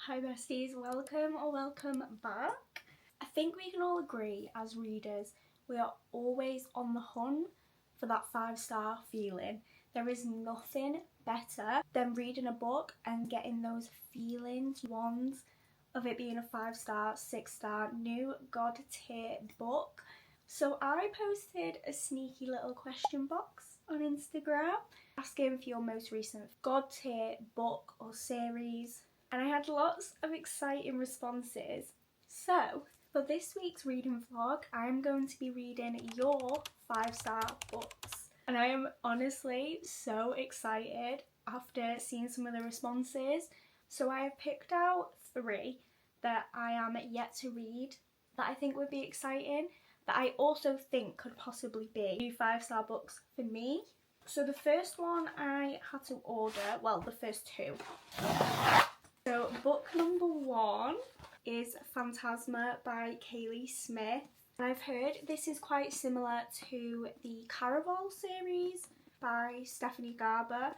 Hi besties, welcome or welcome back. I think we can all agree as readers we are always on the hunt for that 5-star feeling. There is nothing better than reading a book and getting those feelings, ones of it being a 5-star, 6-star, new god tier book. So I posted a sneaky little question box on Instagram asking for your most recent god tier book or series, and I had lots of exciting responses. So for this week's reading vlog, I'm going to be reading your 5-star books, and I am honestly so excited after seeing some of the responses. So I have picked out 3 that I am yet to read that I think would be exciting, that I also think could possibly be new 5-star books for me. So the first one I had to order, well, the first 2. So book number 1 is Phantasma by Kaylee Smith. I've heard this is quite similar to the Caraval series by Stephanie Garber.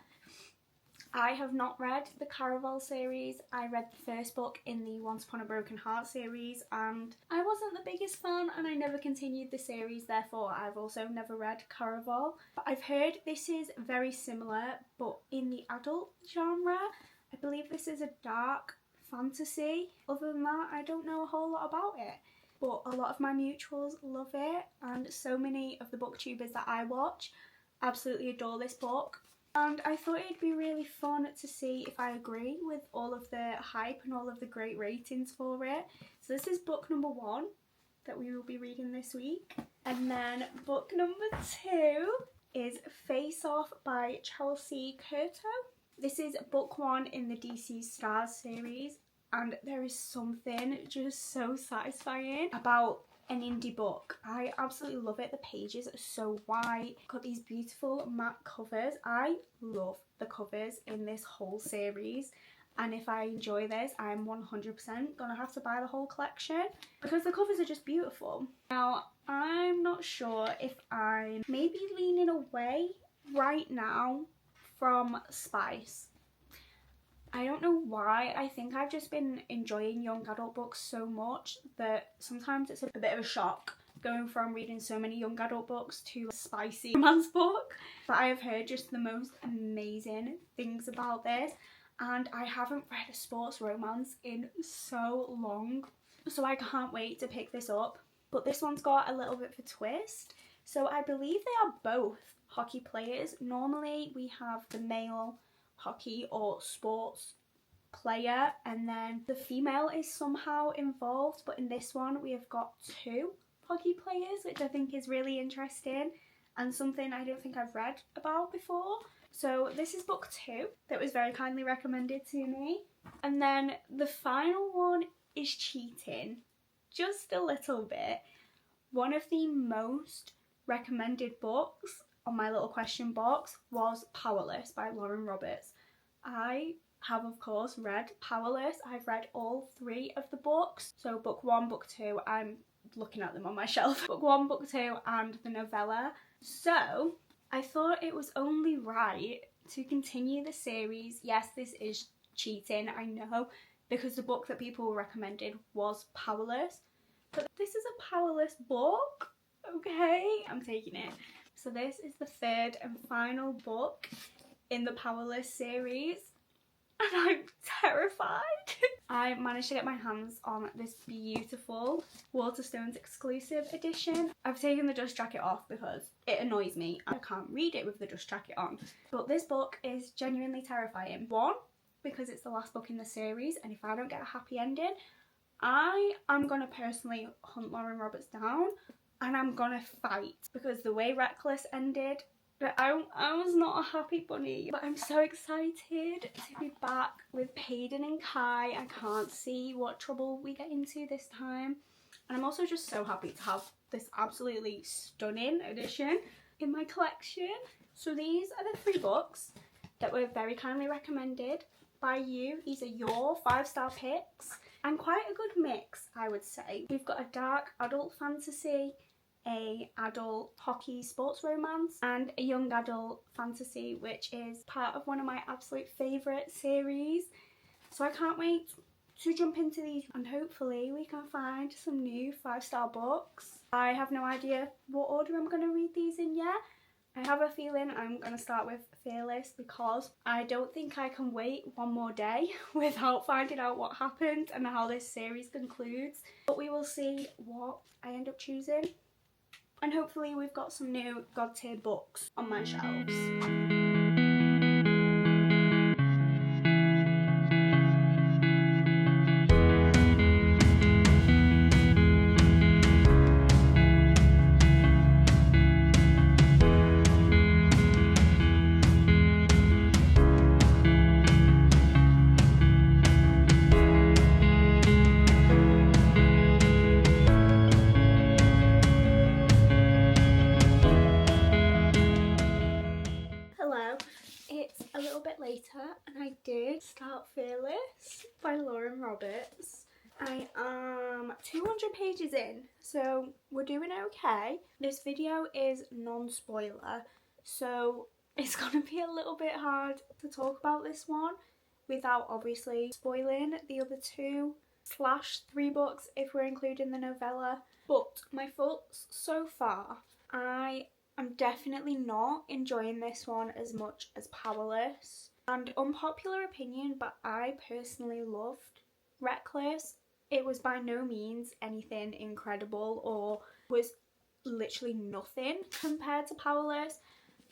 I have not read the Caraval series. I read the first book in the Once Upon a Broken Heart series and I wasn't the biggest fan, and I never continued the series, therefore I've also never read Caraval. But I've heard this is very similar but in the adult genre. I believe this is a dark fantasy. Other than that, I don't know a whole lot about it. But a lot of my mutuals love it, and so many of the booktubers that I watch absolutely adore this book. And I thought it'd be really fun to see if I agree with all of the hype and all of the great ratings for it. So this is book number 1 that we will be reading this week. And then book number 2 is Face Off by Chelsea Curto. This is book 1 in the DC Stars series, and there is something just so satisfying about an indie book. I absolutely love it. The pages are so white, got these beautiful matte covers. I love the covers in this whole series, and if I enjoy this, I'm 100% gonna have to buy the whole collection because the covers are just beautiful. Now, I'm not sure if I'm maybe leaning away right now from Spice. I don't know why. I think I've just been enjoying young adult books so much that sometimes it's a bit of a shock going from reading so many young adult books to a spicy romance book. But I have heard just the most amazing things about this, and I haven't read a sports romance in so long, so I can't wait to pick this up. But this one's got a little bit of a twist. So I believe they are both hockey players. Normally we have the male hockey or sports player and then the female is somehow involved, but in this one we have got 2 hockey players, which I think is really interesting and something I don't think I've read about before. So this is book 2 that was very kindly recommended to me. And then the final one is Cheating, just a little bit. One of the most recommended books on my little question box was Powerless by Lauren Roberts. I have of course read Powerless. I've read all 3 of the books. So book 1, book 2, I'm looking at them on my shelf. Book 1, book 2 and the novella. So I thought it was only right to continue the series. Yes, this is cheating, I know, because the book that people recommended was Powerless. But this is a Powerless book, okay? I'm taking it. So this is the 3rd and final book in the Powerless series, and I'm terrified. I managed to get my hands on this beautiful Waterstones exclusive edition. I've taken the dust jacket off because it annoys me. I can't read it with the dust jacket on. But this book is genuinely terrifying. 1, because it's the last book in the series, and if I don't get a happy ending, I am gonna personally hunt Lauren Roberts down and I'm gonna fight, because the way Reckless ended, I was not a happy bunny. But I'm so excited to be back with Paden and Kai. I can't see what trouble we get into this time. And I'm also just so happy to have this absolutely stunning edition in my collection. So these are the 3 books that were very kindly recommended by you. These are your 5-star picks, and quite a good mix, I would say. We've got a dark adult fantasy, a adult hockey sports romance, and a young adult fantasy, which is part of one of my absolute favourite series. So I can't wait to jump into these and hopefully we can find some new 5-star books. I have no idea what order I'm going to read these in yet. I have a feeling I'm going to start with Fearless because I don't think I can wait one more day without finding out what happened and how this series concludes. But we will see what I end up choosing. And hopefully we've got some new God tier books on my shelves. And I did start Fearless by Lauren Roberts. I am 200 pages in, so we're doing okay. This video is non-spoiler, so it's gonna be a little bit hard to talk about this one without obviously spoiling the other 2/3 books if we're including the novella. But my thoughts so far, I'm definitely not enjoying this one as much as Powerless. And unpopular opinion, but I personally loved Reckless. It was by no means anything incredible or was literally nothing compared to Powerless,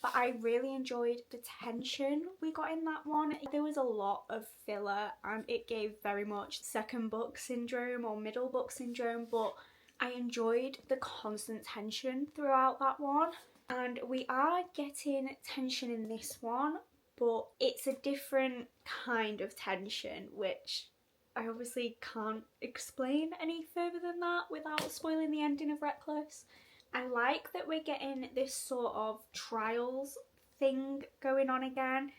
but I really enjoyed the tension we got in that one. There was a lot of filler and it gave very much second book syndrome or middle book syndrome, but I enjoyed the constant tension throughout that one. And we are getting tension in this one, but it's a different kind of tension, which I obviously can't explain any further than that without spoiling the ending of Reckless. I like that we're getting this sort of trials thing going on again,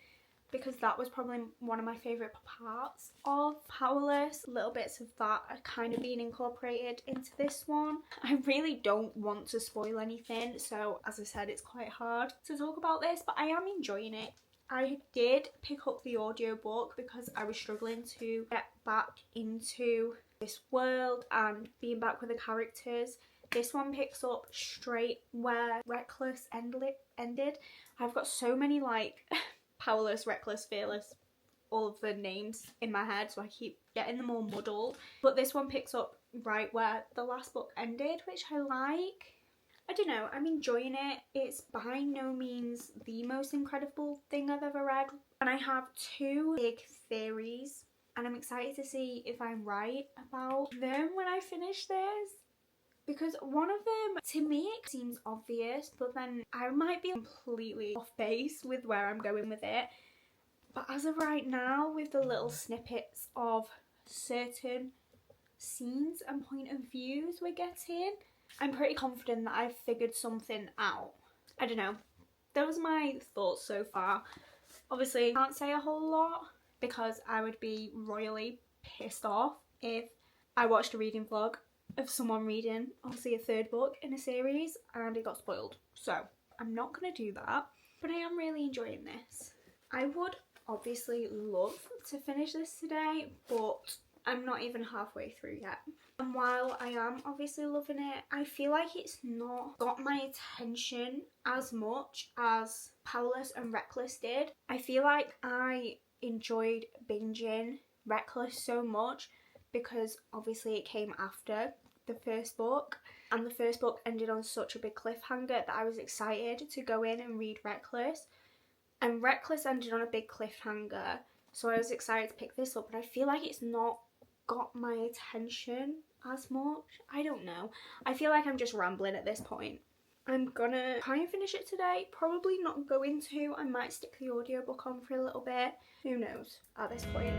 because that was probably one of my favourite parts of Powerless. Little bits of that are kind of being incorporated into this one. I really don't want to spoil anything, so as I said, it's quite hard to talk about this, but I am enjoying it. I did pick up the audiobook because I was struggling to get back into this world and being back with the characters. This one picks up straight where Reckless ended. I've got so many like Powerless, Reckless, Fearless, all of the names in my head, so I keep getting them all muddled. But this one picks up right where the last book ended, which I like. I don't know, I'm enjoying it. It's by no means the most incredible thing I've ever read. And I have 2 big theories, and I'm excited to see if I'm right about them when I finish this. Because one of them, to me, it seems obvious, but then I might be completely off base with where I'm going with it. But as of right now, with the little snippets of certain scenes and point of views we're getting, I'm pretty confident that I've figured something out. I don't know. Those are my thoughts so far. Obviously, I can't say a whole lot because I would be royally pissed off if I watched a reading vlog of someone reading, obviously, a 3rd book in a series and it got spoiled. So, I'm not going to do that, but I am really enjoying this. I would obviously love to finish this today, but I'm not even halfway through yet. And while I am obviously loving it, I feel like it's not got my attention as much as Powerless and Reckless did. I feel like I enjoyed binging Reckless so much because obviously it came after the 1st book, and the 1st book ended on such a big cliffhanger that I was excited to go in and read Reckless. And Reckless ended on a big cliffhanger, so I was excited to pick this up, but I feel like it's not got my attention as much. I don't know. I feel like I'm just rambling at this point. I'm gonna try and finish it today. Probably not going to. I might stick the audiobook on for a little bit. Who knows at this point.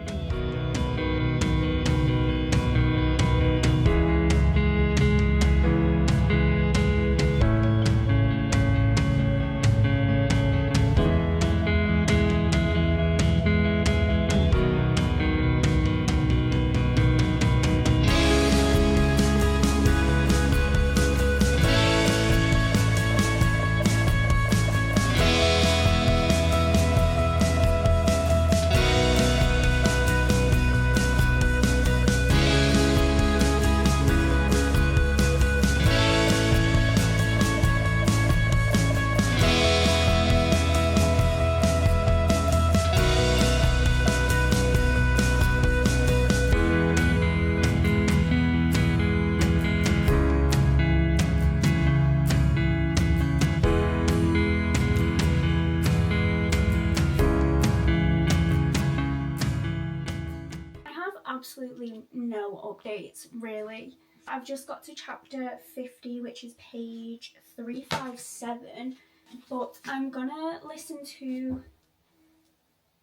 absolutely no updates really. I've just got to chapter 50, which is page 357, but I'm gonna listen to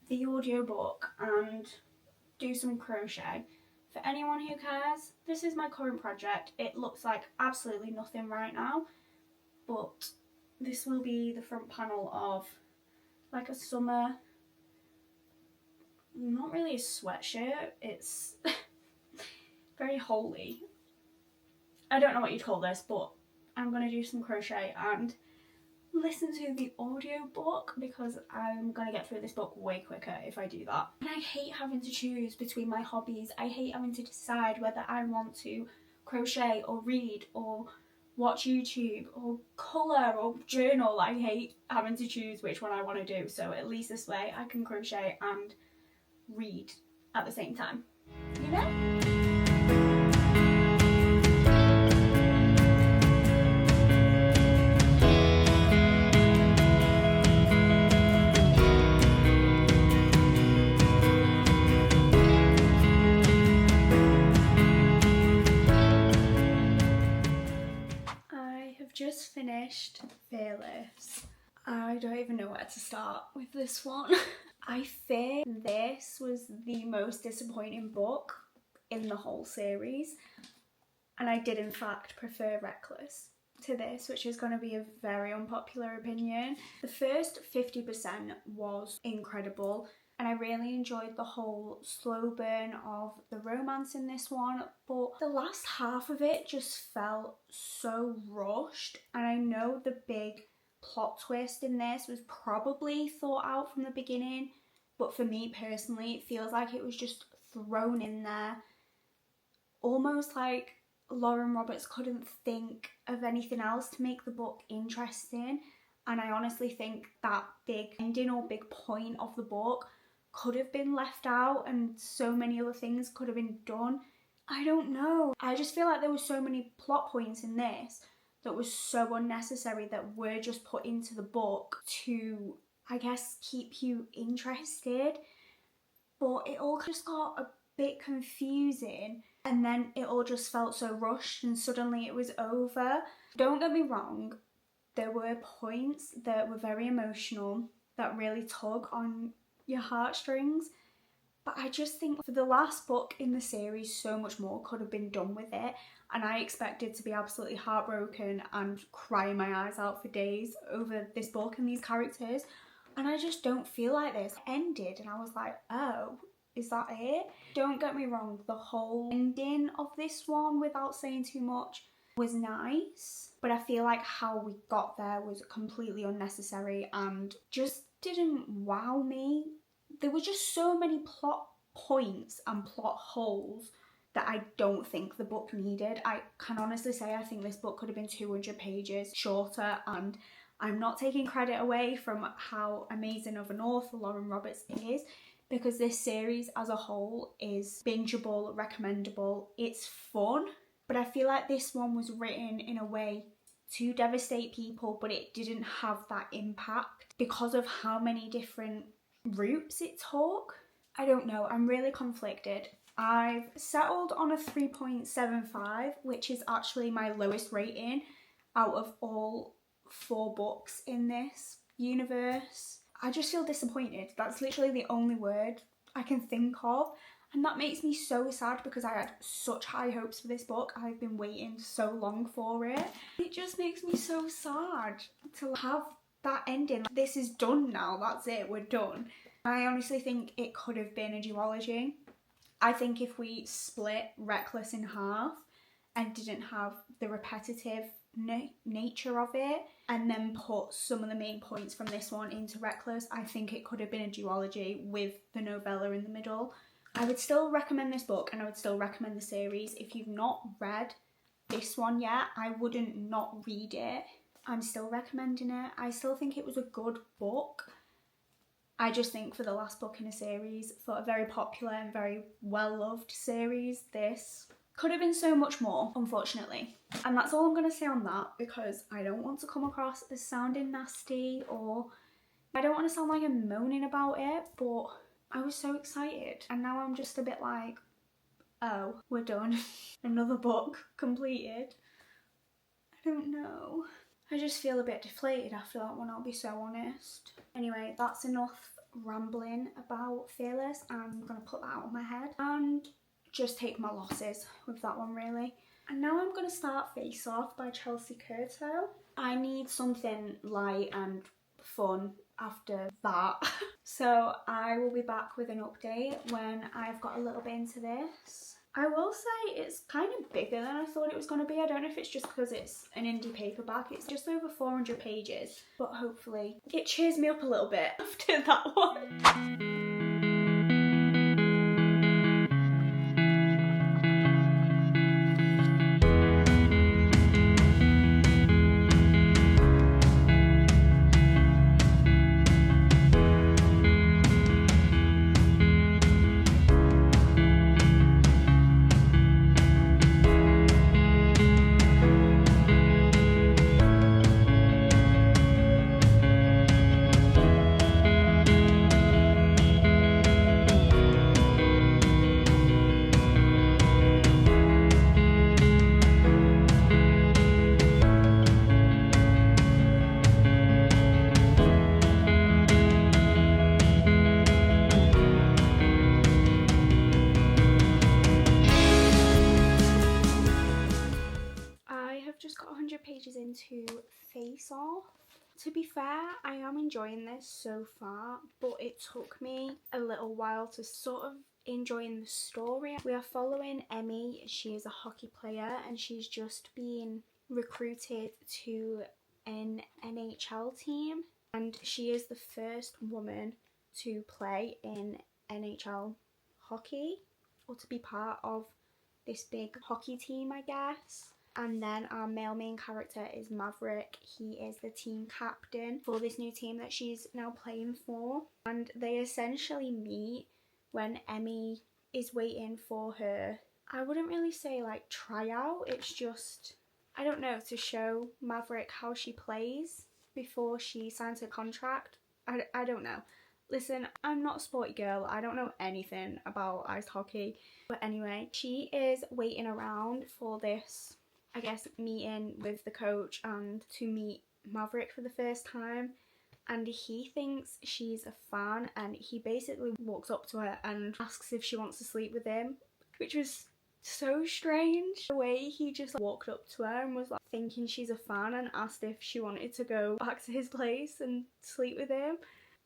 the audiobook and do some crochet. For anyone who cares, this is my current project. It looks like absolutely nothing right now, but this will be the front panel of like a summer, not really a sweatshirt, it's very holey. I don't know what you'd call this, but I'm going to do some crochet and listen to the audiobook because I'm going to get through this book way quicker if I do that. And I hate having to choose between my hobbies. I hate having to decide whether I want to crochet or read or watch YouTube or colour or journal. I hate having to choose which one I want to do, so at least this way I can crochet and read at the same time, you know? Just finished Fearless. I don't even know where to start with this one. I think this was the most disappointing book in the whole series, and I did in fact prefer Reckless to this, which is going to be a very unpopular opinion. The first 50% was incredible, and I really enjoyed the whole slow burn of the romance in this one, but the last half of it just felt so rushed. And I know the big plot twist in this was probably thought out from the beginning, but for me personally it feels like it was just thrown in there, almost like Lauren Roberts couldn't think of anything else to make the book interesting. And I honestly think that big ending or big point of the book could have been left out and so many other things could have been done. I don't know. I just feel like there were so many plot points in this that was so unnecessary that were just put into the book to, I guess, keep you interested. But it all just got a bit confusing, and then it all just felt so rushed and suddenly it was over. Don't get me wrong, there were points that were very emotional that really tug on your heartstrings, but I just think for the last book in the series so much more could have been done with it, and I expected to be absolutely heartbroken and crying my eyes out for days over this book and these characters, and I just don't feel like this. It ended and I was like, oh, is that it? Don't get me wrong, the whole ending of this one, without saying too much, was nice, but I feel like how we got there was completely unnecessary and just didn't wow me. There were just so many plot points and plot holes that I don't think the book needed. I can honestly say I think this book could have been 200 pages shorter, and I'm not taking credit away from how amazing of an author Lauren Roberts is, because this series as a whole is bingeable, recommendable, it's fun, but I feel like this one was written in a way to devastate people, but it didn't have that impact because of how many different routes it took. I don't know, I'm really conflicted. I've settled on a 3.75, which is actually my lowest rating out of all 4 books in this universe. I just feel disappointed. That's literally the only word I can think of. And that makes me so sad because I had such high hopes for this book. I've been waiting so long for it. It just makes me so sad to have that ending. This is done now, that's it, we're done. I honestly think it could have been a duology. I think if we split Reckless in half and didn't have the repetitive nature of it and then put some of the main points from this one into Reckless, I think it could have been a duology with the novella in the middle. I would still recommend this book and I would still recommend the series. If you've not read this one yet, I wouldn't not read it. I'm still recommending it. I still think it was a good book. I just think for the last book in a series, for a very popular and very well-loved series, this could have been so much more, unfortunately. And that's all I'm going to say on that, because I don't want to come across as sounding nasty, or I don't want to sound like I'm moaning about it, but I was so excited and now I'm just a bit like, Oh, we're done. Another book completed. I don't know. I just feel a bit deflated after that one, I'll be so honest. Anyway, that's enough rambling about Fearless. I'm going to put that out of my head and just take my losses with that one, really. And now I'm going to start Face Off by Chelsea Curto. I need something light and fun after that. So I will be back with an update when I've got a little bit into this. I will say it's kind of bigger than I thought it was going to be. I don't know if it's just because it's an indie paperback. It's just over 400 pages, but hopefully it cheers me up a little bit after that one. Just got 100 pages into Face Off. To be fair, I am enjoying this so far, but it took me a little while to sort of enjoying the story. We are following Emmy. She is a hockey player and she's just been recruited to an NHL team, and she is the first woman to play in NHL hockey, or to be part of this big hockey team, I guess. And then our male main character is Maverick. He is the team captain for this new team that she's now playing for. And they essentially meet when Emmy is waiting for her, I wouldn't really say like tryout, it's just, I don't know, to show Maverick how she plays before she signs her contract. I don't know. Listen, I'm not a sporty girl. I don't know anything about ice hockey. But anyway, she is waiting around for this, I guess, meeting with the coach and to meet Maverick for the first time. And he thinks she's a fan, and he basically walks up to her and asks if she wants to sleep with him, which was so strange. The way he just walked up to her and was like thinking she's a fan and asked if she wanted to go back to his place and sleep with him.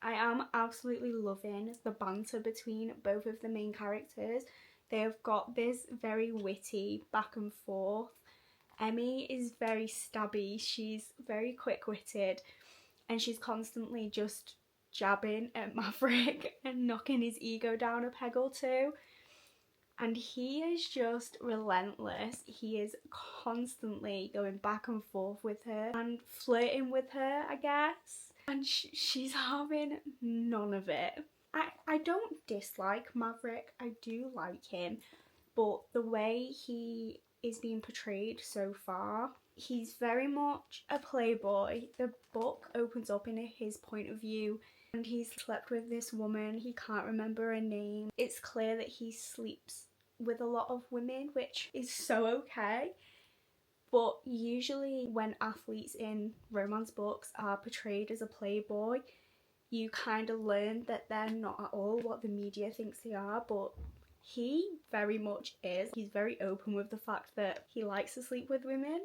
I am absolutely loving the banter between both of the main characters. They have got this very witty back and forth. Emmy is very stabby, she's very quick-witted, and she's constantly just jabbing at Maverick and knocking his ego down a peg or two. And he is just relentless. He is constantly going back and forth with her and flirting with her, I guess. And she's having none of it. I don't dislike Maverick, I do like him, but the way he is being portrayed so far, he's very much a playboy. The book opens up in his point of view, and he's slept with this woman, he can't remember her name. It's clear that he sleeps with a lot of women, which is so okay. But usually when athletes in romance books are portrayed as a playboy, you kind of learn that they're not at all what the media thinks they are, but he very much is. He's very open with the fact that he likes to sleep with women.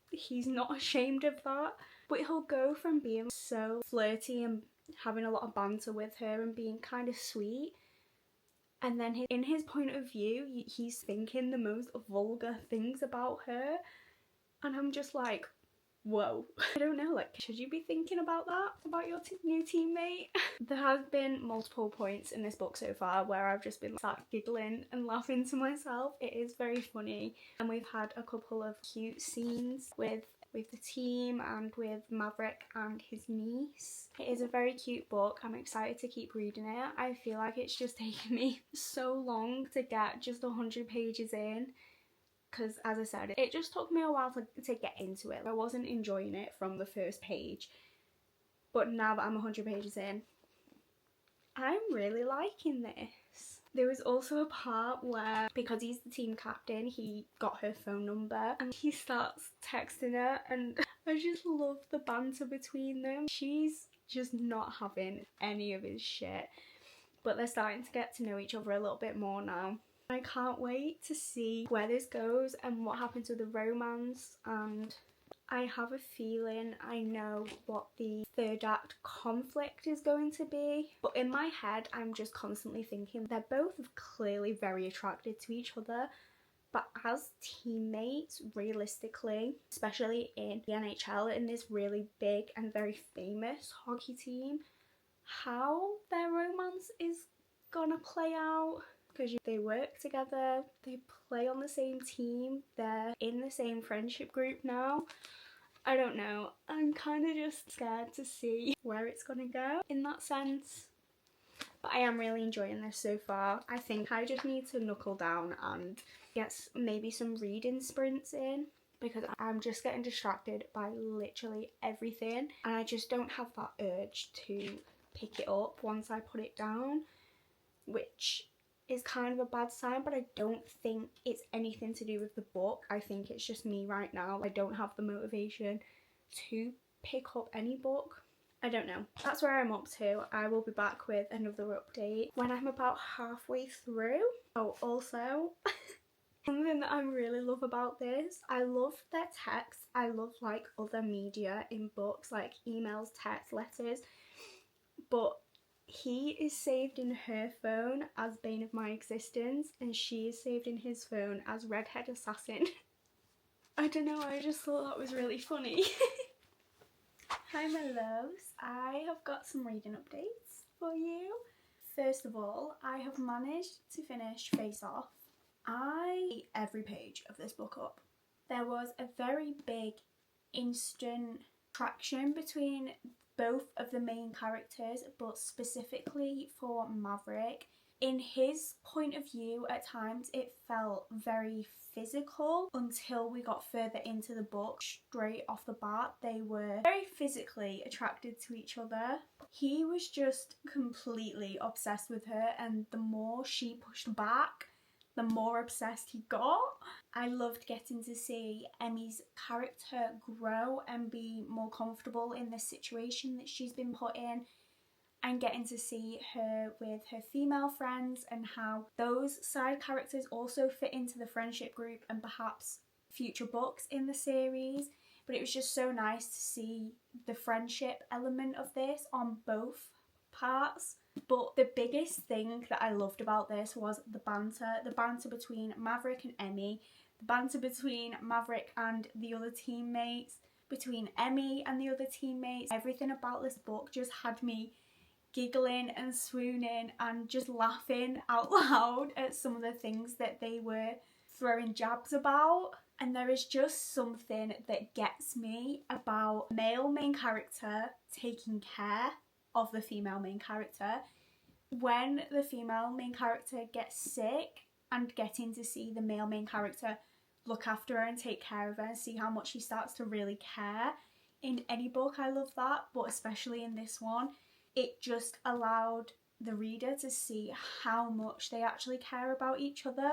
He's not ashamed of that. But he'll go from being so flirty and having a lot of banter with her and being kind of sweet, and then in his point of view, he's thinking the most vulgar things about her. And I'm just like, whoa. I don't know, like, should you be thinking about that, about your new teammate? There have been multiple points in this book so far where I've just been sat giggling and laughing to myself. It is very funny, and we've had a couple of cute scenes with the team and with Maverick and his niece. It is a very cute book. I'm excited to keep reading it. I feel like it's just taken me so long to get just 100 pages in, because as I said, it just took me a while to get into it. I wasn't enjoying it from the first page, but now that I'm 100 pages in, I'm really liking this. There was also a part where, because he's the team captain, he got her phone number and he starts texting her, and I just love the banter between them. She's just not having any of his shit, but they're starting to get to know each other a little bit more now. I can't wait to see where this goes and what happens with the romance, and I have a feeling I know what the third act conflict is going to be, but in my head I'm just constantly thinking they're both clearly very attracted to each other, but as teammates, realistically, especially in the NHL, in this really big and very famous hockey team, how their romance is gonna play out, because they work together, they play on the same team, they're in the same friendship group now. I don't know, I'm kind of just scared to see where it's gonna go in that sense. But I am really enjoying this so far. I think I just need to knuckle down and get maybe some reading sprints in, because I'm just getting distracted by literally everything and I just don't have that urge to pick it up once I put it down, which is kind of a bad sign, but I don't think it's anything to do with the book. I think it's just me right now. I don't have the motivation to pick up any book. I don't know. That's where I'm up to. I will be back with another update when I'm about halfway through. Oh, also, something that I really love about this, I love their text. I love like other media in books, like emails, text, letters, but he is saved in her phone as Bane of My Existence and she is saved in his phone as Redhead Assassin. I don't know, I just thought that was really funny. Hi my loves, I have got some reading updates for you. First of all, I have managed to finish Face Off. I ate every page of this book up. There was a very big instant attraction between both of the main characters, but specifically for Maverick. In his point of view, at times it felt very physical until we got further into the book. Straight off the bat, they were very physically attracted to each other. He was just completely obsessed with her, and the more she pushed back, the more obsessed he got. I loved getting to see Emmy's character grow and be more comfortable in the situation that she's been put in, and getting to see her with her female friends and how those side characters also fit into the friendship group and perhaps future books in the series. But it was just so nice to see the friendship element of this on both parts. But the biggest thing that I loved about this was the banter between Maverick and Emmy, the banter between Maverick and the other teammates, between Emmy and the other teammates. Everything about this book just had me giggling and swooning and just laughing out loud at some of the things that they were throwing jabs about. And there is just something that gets me about male main character taking care of the female main character. When the female main character gets sick and getting to see the male main character look after her and take care of her and see how much she starts to really care. In any book I love that, but especially in this one, it just allowed the reader to see how much they actually care about each other,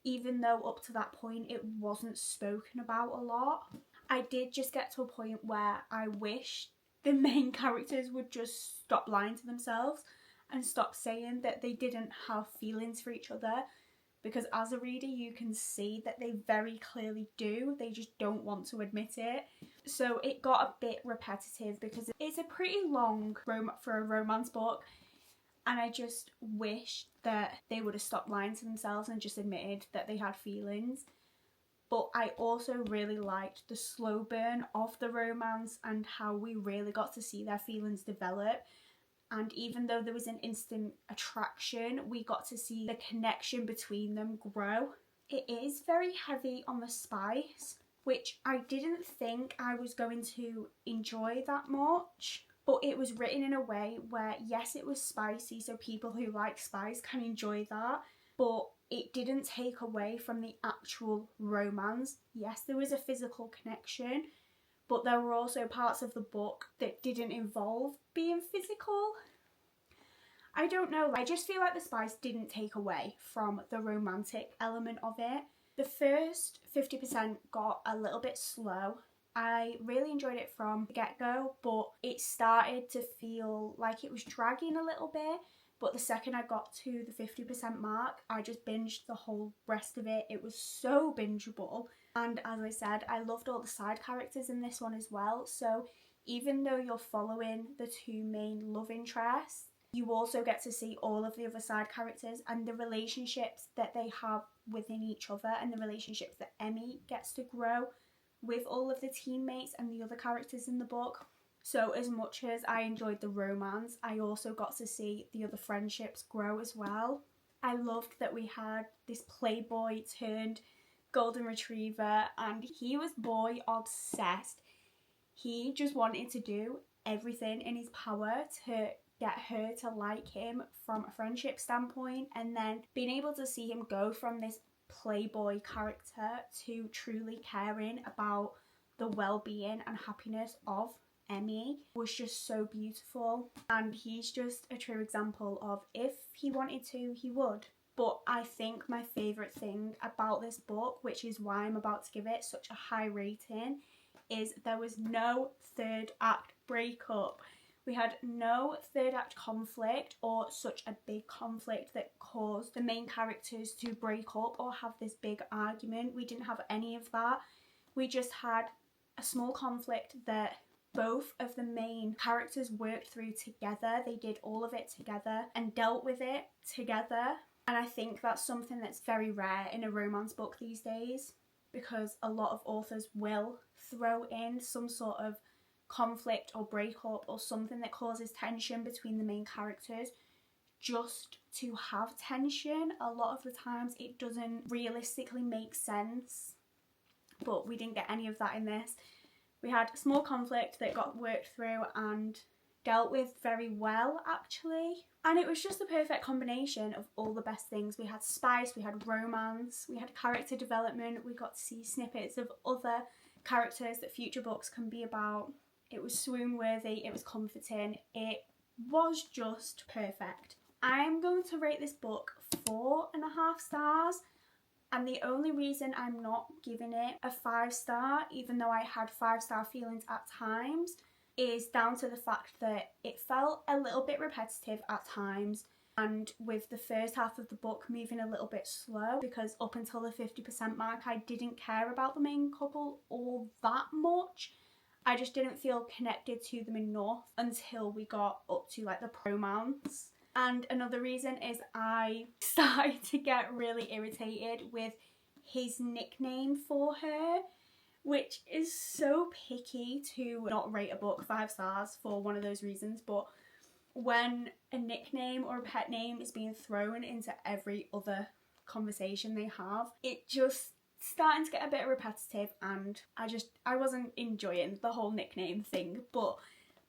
even though up to that point it wasn't spoken about a lot. I did just get to a point where I wish the main characters would just stop lying to themselves and stop saying that they didn't have feelings for each other, because as a reader you can see that they very clearly do, they just don't want to admit it. So it got a bit repetitive because it's a pretty long for a romance book, and I just wish that they would have stopped lying to themselves and just admitted that they had feelings. But I also really liked the slow burn of the romance and how we really got to see their feelings develop. And even though there was an instant attraction, we got to see the connection between them grow. It is very heavy on the spice, which I didn't think I was going to enjoy that much. But it was written in a way where, yes, it was spicy, so people who like spice can enjoy that. But it didn't take away from the actual romance. Yes, there was a physical connection, but there were also parts of the book that didn't involve being physical. I don't know, I just feel like the spice didn't take away from the romantic element of it. The first 50% got a little bit slow. I really enjoyed it from the get-go, but it started to feel like it was dragging a little bit. But the second I got to the 50% mark, I just binged the whole rest of it. It was so bingeable. And as I said, I loved all the side characters in this one as well. So even though you're following the two main love interests, you also get to see all of the other side characters and the relationships that they have within each other, and the relationships that Emmy gets to grow with all of the teammates and the other characters in the book. So as much as I enjoyed the romance, I also got to see the other friendships grow as well. I loved that we had this playboy turned golden retriever, and he was boy obsessed. He just wanted to do everything in his power to get her to like him from a friendship standpoint, and then being able to see him go from this playboy character to truly caring about the well-being and happiness of Emmy was just so beautiful. And he's just a true example of, if he wanted to, he would. But I think my favourite thing about this book, which is why I'm about to give it such a high rating, is there was no third act breakup. We had no third act conflict or such a big conflict that caused the main characters to break up or have this big argument. We didn't have any of that. We just had a small conflict that both of the main characters worked through together. They did all of it together and dealt with it together. And I think that's something that's very rare in a romance book these days, because a lot of authors will throw in some sort of conflict or breakup or something that causes tension between the main characters just to have tension. A lot of the times it doesn't realistically make sense, but we didn't get any of that in this. We had a small conflict that got worked through and dealt with very well, actually. And it was just the perfect combination of all the best things. We had spice, we had romance, we had character development, we got to see snippets of other characters that future books can be about. It was swoon worthy, it was comforting, it was just perfect. I'm going to rate this book 4.5 stars, and the only reason I'm not giving it a 5-star, even though I had 5-star feelings at times, is down to the fact that it felt a little bit repetitive at times, and with the first half of the book moving a little bit slow, because up until the 50% mark I didn't care about the main couple all that much. I just didn't feel connected to them enough until we got up to like the romance. And another reason is I started to get really irritated with his nickname for her, which is so picky to not rate a book 5 stars for one of those reasons. But when a nickname or a pet name is being thrown into every other conversation they have, it just starting to get a bit repetitive, and I wasn't enjoying the whole nickname thing. But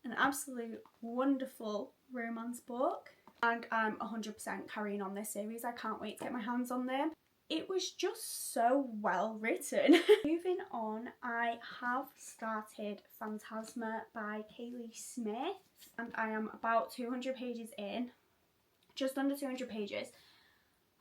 an absolute wonderful romance book, and I'm 100% carrying on this series. I can't wait to get my hands on them. It was just so well written. Moving on, I have started Phantasma by Kaylee Smith, and I am about 200 pages in, just under 200 pages.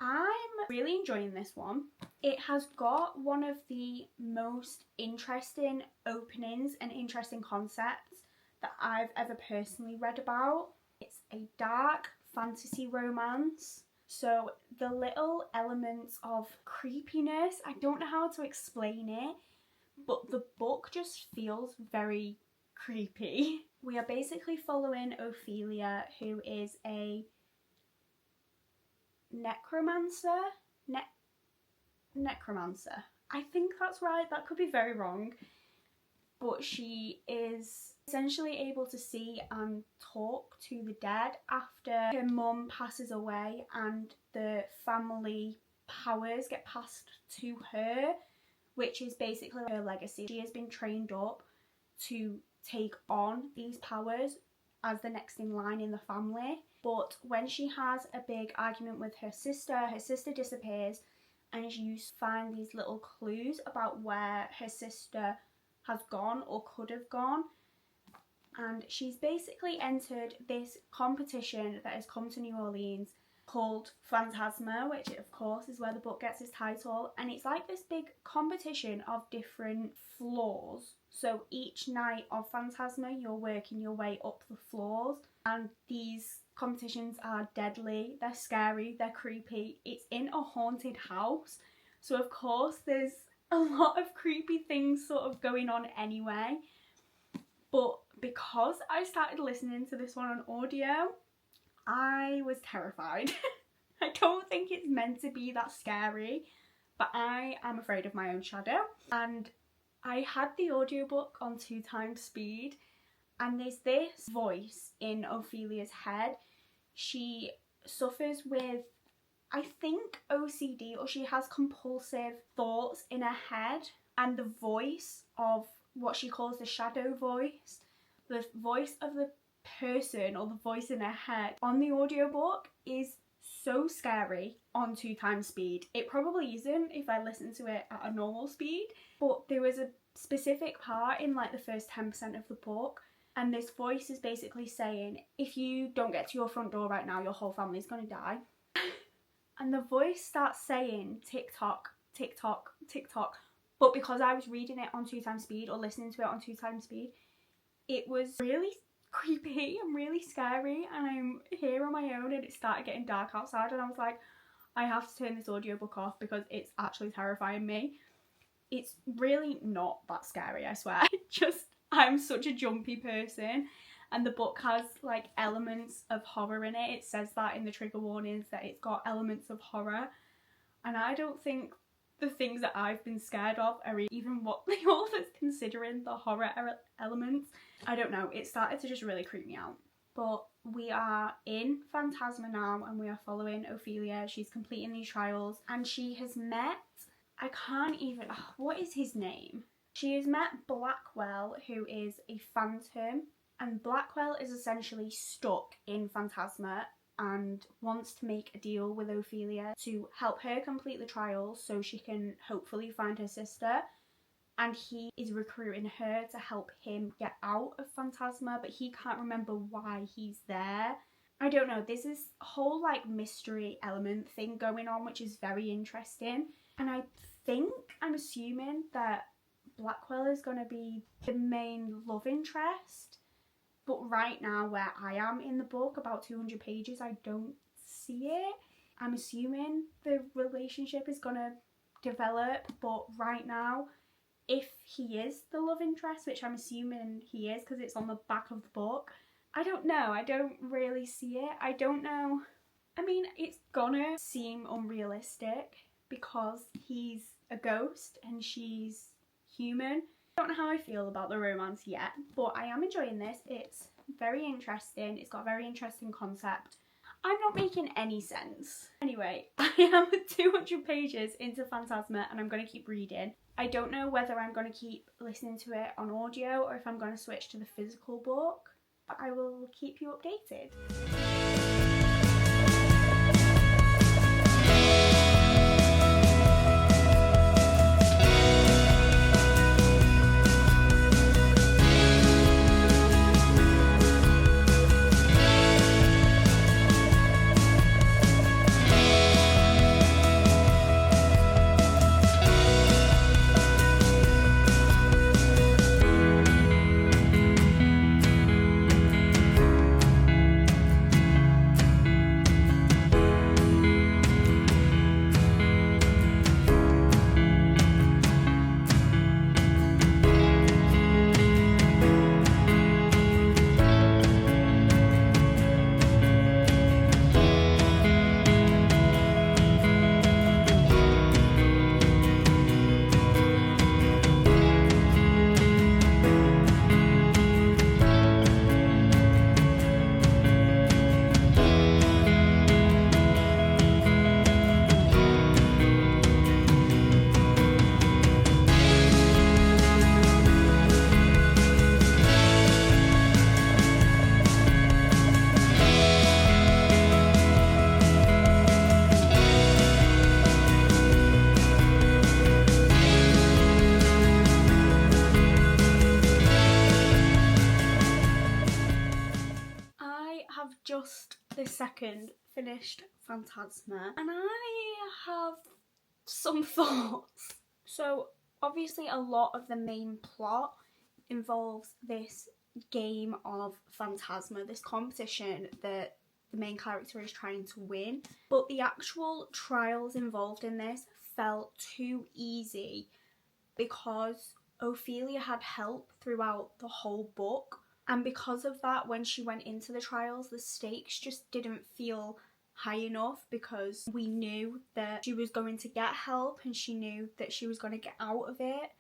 I'm really enjoying this one. It has got one of the most interesting openings and interesting concepts that I've ever personally read about. It's a dark fantasy romance. So the little elements of creepiness, I don't know how to explain it, but the book just feels very creepy. We are basically following Ophelia, who is a necromancer. I think that's right, that could be very wrong. But she is essentially able to see and talk to the dead after her mum passes away, and the family powers get passed to her, which is basically her legacy. She has been trained up to take on these powers as the next in line in the family. But when she has a big argument with her sister disappears, and you find these little clues about where her sister has gone or could have gone. and she's basically entered this competition that has come to New Orleans called Phantasma, which of course is where the book gets its title, and it's like this big competition of different floors. So each night of Phantasma you're working your way up the floors, and these competitions are deadly, they're scary, they're creepy. It's in a haunted house, so of course there's a lot of creepy things sort of going on anyway. But because I started listening to this one on audio, I was terrified. I don't think it's meant to be that scary, but I am afraid of my own shadow. And I had the audiobook on 2x speed, and there's this voice in Ophelia's head. She suffers with, I think, OCD, or she has compulsive thoughts in her head, and the voice of what she calls the shadow voice, the voice of the person or the voice in her head on the audiobook, is so scary on 2x speed. It probably isn't if I listen to it at a normal speed, but there was a specific part in like the first 10% of the book, and this voice is basically saying, if you don't get to your front door right now, your whole family's gonna die. And the voice starts saying tick tock, tick tock, tick tock. But because I was reading it on 2x speed or listening to it on 2x speed, it was really creepy and really scary, and I'm here on my own and it started getting dark outside, and I was like, I have to turn this audiobook off because it's actually terrifying me. It's really not that scary, I swear. I'm such a jumpy person, and the book has like elements of horror in it. It says that in the trigger warnings that it's got elements of horror, and I don't think the things that I've been scared of are even what the author's considering the horror elements. I don't know, it started to just really creep me out. But we are in Phantasma now, and we are following Ophelia. She's completing these trials, and she has met, what is his name? She has met Blackwell, who is a phantom, and Blackwell is essentially stuck in Phantasma and wants to make a deal with Ophelia to help her complete the trials so she can hopefully find her sister. And he is recruiting her to help him get out of Phantasma, but he can't remember why he's there. I don't know, there's this whole like mystery element thing going on, which is very interesting. And I'm assuming that Blackwell is going to be the main love interest. But right now, where I am in the book, about 200 pages, I don't see it. I'm assuming the relationship is going to develop, but right now, if he is the love interest, which I'm assuming he is because it's on the back of the book, I don't know. I don't really see it. I don't know. I mean, it's gonna seem unrealistic because he's a ghost and she's human. I don't know how I feel about the romance yet, but I am enjoying this. It's very interesting. It's got a very interesting concept. I'm not making any sense. Anyway, I am 200 pages into Phantasma and I'm going to keep reading. I don't know whether I'm going to keep listening to it on audio or if I'm going to switch to the physical book, but I will keep you updated. 2nd finished Phantasma and I have some thoughts. So obviously a lot of the main plot involves this game of Phantasma, this competition that the main character is trying to win, but the actual trials involved in this felt too easy because Ophelia had help throughout the whole book, and because of that, when she went into the trials, the stakes just didn't feel high enough because we knew that she was going to get help and she knew that she was going to get out of it.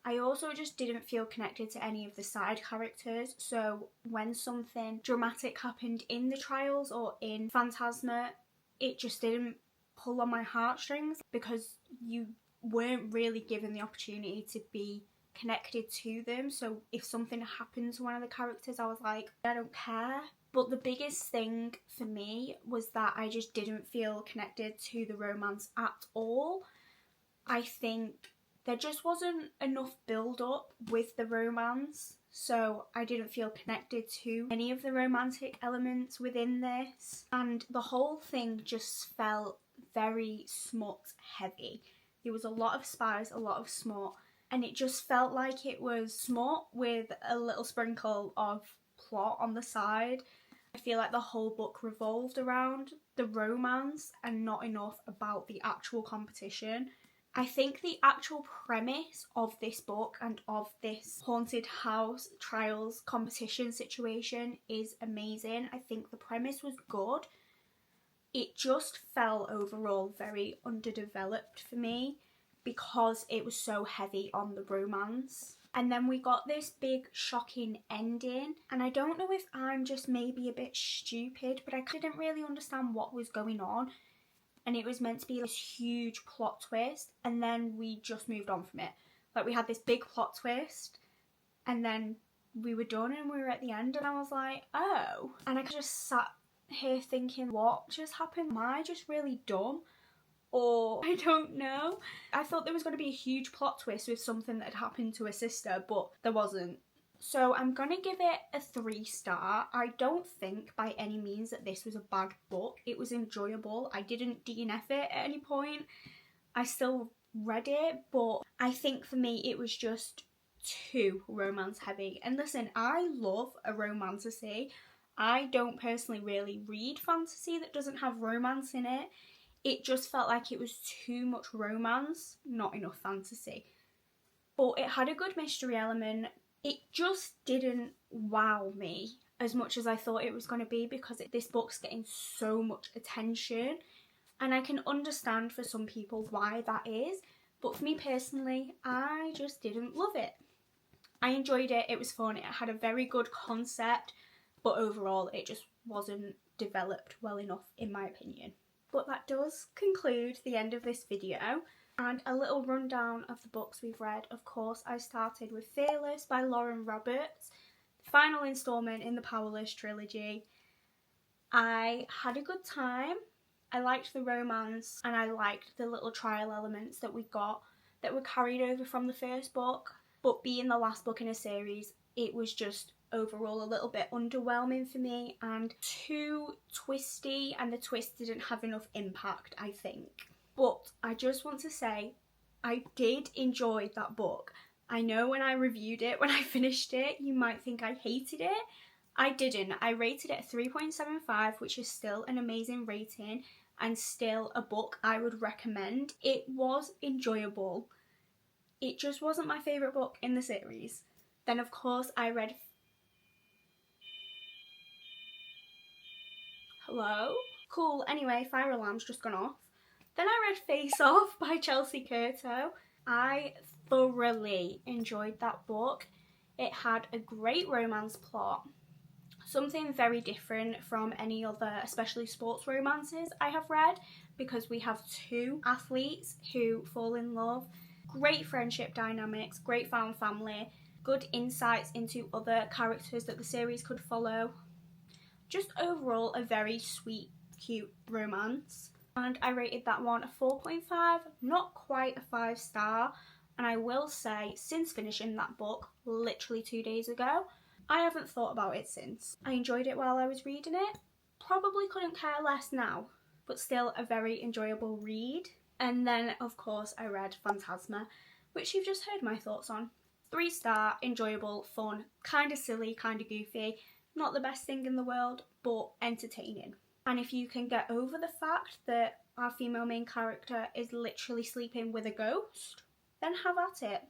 I also just didn't feel connected to any of the side characters, so when something dramatic happened in the trials or in Phantasma, it just didn't pull on my heartstrings because you weren't really given the opportunity to be connected to them. So if something happened to one of the characters, I was like, I don't care. But the biggest thing for me was that I just didn't feel connected to the romance at all. I think there just wasn't enough build up with the romance, so I didn't feel connected to any of the romantic elements within this, and the whole thing just felt very smut heavy. There was a lot of spice, a lot of smut, and it just felt like it was smut with a little sprinkle of plot on the side. I feel like the whole book revolved around the romance and not enough about the actual competition. I think the actual premise of this book and of this haunted house trials competition situation is amazing. I think the premise was good. It just felt overall very underdeveloped for me because it was so heavy on the romance. And then we got this big shocking ending, and I don't know if I'm just maybe a bit stupid, but I didn't really understand what was going on. And it was meant to be this huge plot twist, and then we just moved on from it. Like, we had this big plot twist, and then we were done and we were at the end, and I was like, oh. And I just sat here thinking, what just happened? Am I just really dumb? Or I don't know. I thought there was going to be a huge plot twist with something that had happened to her sister, but there wasn't. So I'm going to give it a 3-star. I don't think by any means that this was a bad book. It was enjoyable. I didn't DNF it at any point. I still read it, but I think for me it was just too romance heavy. And listen, I love a romantasy. I don't personally really read fantasy that doesn't have romance in it. It just felt like it was too much romance, not enough fantasy. But it had a good mystery element. It just didn't wow me as much as I thought it was going to be because this book's getting so much attention, and I can understand for some people why that is, but for me personally, I just didn't love it. I enjoyed it, it was fun, it had a very good concept, but overall it just wasn't developed well enough in my opinion. But that does conclude the end of this video. And a little rundown of the books we've read. Of course, I started with Fearless by Lauren Roberts, the final instalment in the Powerless trilogy. I had a good time. I liked the romance and I liked the little trial elements that we got that were carried over from the first book. But being the last book in a series, it was just overall a little bit underwhelming for me and too twisty, and the twist didn't have enough impact, I think. But I just want to say, I did enjoy that book. I know when I reviewed it, when I finished it, you might think I hated it. I didn't. I rated it a 3.75, which is still an amazing rating and still a book I would recommend. It was enjoyable. It just wasn't my favourite book in the series. Then of course I read... Hello? Cool, anyway, fire alarm's just gone off. Then I read Face Off by Chelsea Curto. I thoroughly enjoyed that book. It had a great romance plot, something very different from any other, especially sports romances I have read, because we have 2 athletes who fall in love, great friendship dynamics, great found family, good insights into other characters that the series could follow. Just overall a very sweet, cute romance. And I rated that one a 4.5, not quite a 5-star. And I will say, since finishing that book literally 2 days ago, I haven't thought about it since. I enjoyed it while I was reading it. Probably couldn't care less now, but still a very enjoyable read. And then of course I read Phantasma, which you've just heard my thoughts on. 3-star, enjoyable, fun, kind of silly, kind of goofy, not the best thing in the world, but entertaining. And if you can get over the fact that our female main character is literally sleeping with a ghost, then have at it.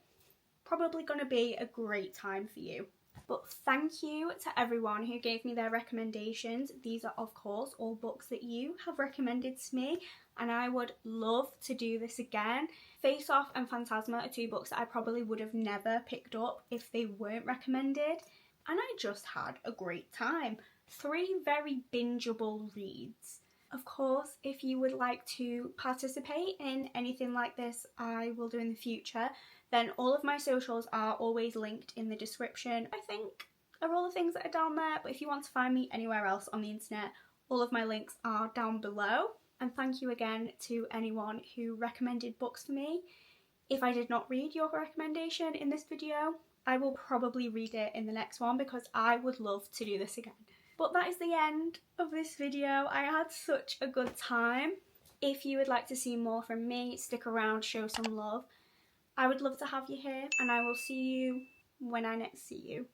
Probably going to be a great time for you. But thank you to everyone who gave me their recommendations. These are of course all books that you have recommended to me, and I would love to do this again. Face Off and Phantasma are 2 books that I probably would have never picked up if they weren't recommended, and I just had a great time. 3 very bingeable reads. Of course, if you would like to participate in anything like this I will do in the future, then all of my socials are always linked in the description. I think are all the things that are down there, but if you want to find me anywhere else on the internet, all of my links are down below. And thank you again to anyone who recommended books for me. If I did not read your recommendation in this video, I will probably read it in the next one because I would love to do this again. But that is the end of this video. I had such a good time. If you would like to see more from me, stick around, show some love. I would love to have you here, and I will see you when I next see you.